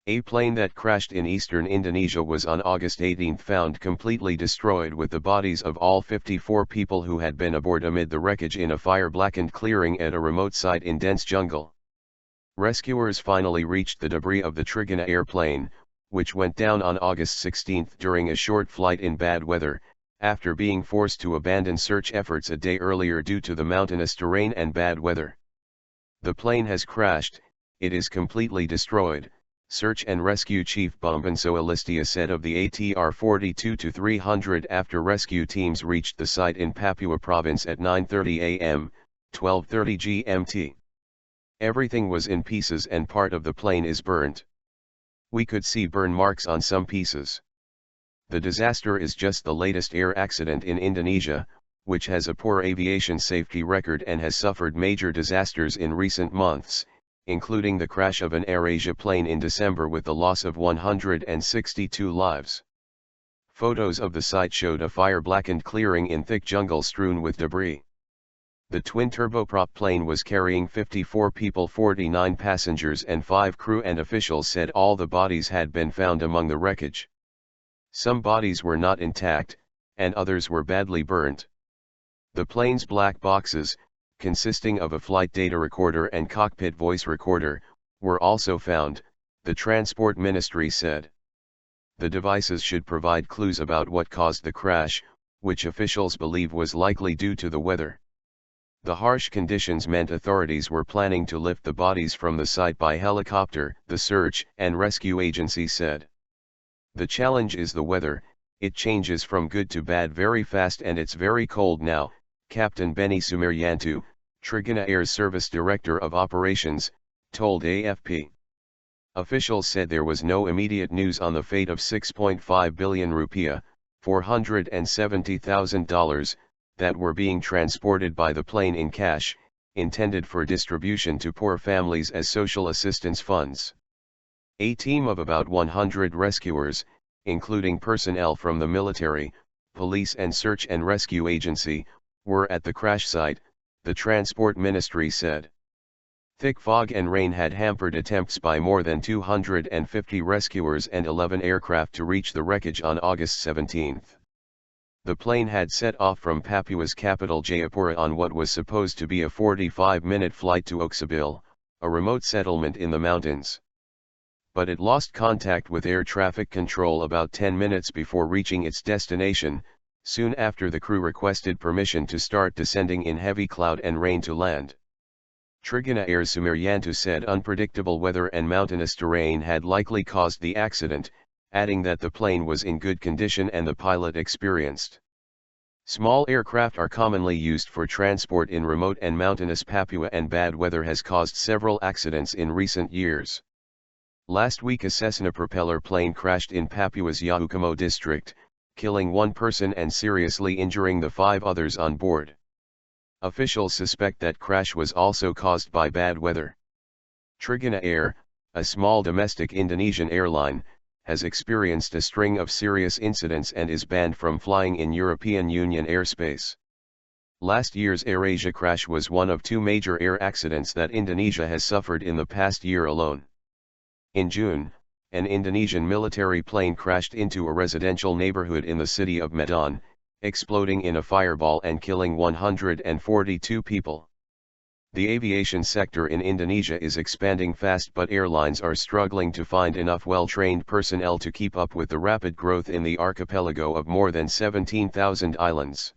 A plane that crashed in eastern Indonesia was on August 18 found completely destroyed with the bodies of all 54 people who had been aboard amid the wreckage in a fire-blackened clearing at a remote site in dense jungle. Rescuers finally reached the debris of the Trigana airplane, which went down on August 16 during a short flight in bad weather, after being forced to abandon search efforts a day earlier due to the mountainous terrain and bad weather. The plane has crashed, it is completely destroyed, Search and Rescue Chief Bambang Soelistyo said of the ATR-42-300 after rescue teams reached the site in Papua province at 9:30 a.m., 12:30 GMT. Everything was in pieces and part of the plane is burnt. We could see burn marks on some pieces. The disaster is just the latest air accident in Indonesia, which has a poor aviation safety record and has suffered major disasters in recent months, including the crash of an AirAsia plane in December with the loss of 162 lives. Photos of the site showed a fire-blackened clearing in thick jungle strewn with debris. The twin-turboprop plane was carrying 54 people, 49 passengers and 5 crew, and officials said all the bodies had been found among the wreckage. Some bodies were not intact, and others were badly burnt. The plane's black boxes, consisting of a flight data recorder and cockpit voice recorder, were also found, the Transport Ministry said. The devices should provide clues about what caused the crash, which officials believe was likely due to the weather. The harsh conditions meant authorities were planning to lift the bodies from the site by helicopter, the Search and Rescue Agency said. The challenge is the weather, it changes from good to bad very fast and it's very cold now, Captain Benny Sumiryanto, Trigana Air's Service Director of Operations, told AFP. Officials said there was no immediate news on the fate of 6.5 billion rupiah, $470,000, that were being transported by the plane in cash, intended for distribution to poor families as social assistance funds. A team of about 100 rescuers, including personnel from the military, police and search and rescue agency, were at the crash site, the Transport Ministry said. Thick fog and rain had hampered attempts by more than 250 rescuers and 11 aircraft to reach the wreckage on August 17. The plane had set off from Papua's capital Jayapura on what was supposed to be a 45-minute flight to Oxabil, a remote settlement in the mountains. But it lost contact with air traffic control about 10 minutes before reaching its destination, soon after the crew requested permission to start descending in heavy cloud and rain to land. Trigana Air's Sumiryanto said unpredictable weather and mountainous terrain had likely caused the accident, adding that the plane was in good condition and the pilot experienced. Small aircraft are commonly used for transport in remote and mountainous Papua, and bad weather has caused several accidents in recent years. Last week a Cessna propeller plane crashed in Papua's Yahukumo district, killing one person and seriously injuring the 5 others on board. Officials suspect that crash was also caused by bad weather. Trigana Air, a small domestic Indonesian airline, has experienced a string of serious incidents and is banned from flying in European Union airspace. Last year's AirAsia crash was one of 2 major air accidents that Indonesia has suffered in the past year alone. In June, an Indonesian military plane crashed into a residential neighborhood in the city of Medan, exploding in a fireball and killing 142 people. The aviation sector in Indonesia is expanding fast, but airlines are struggling to find enough well-trained personnel to keep up with the rapid growth in the archipelago of more than 17,000 islands.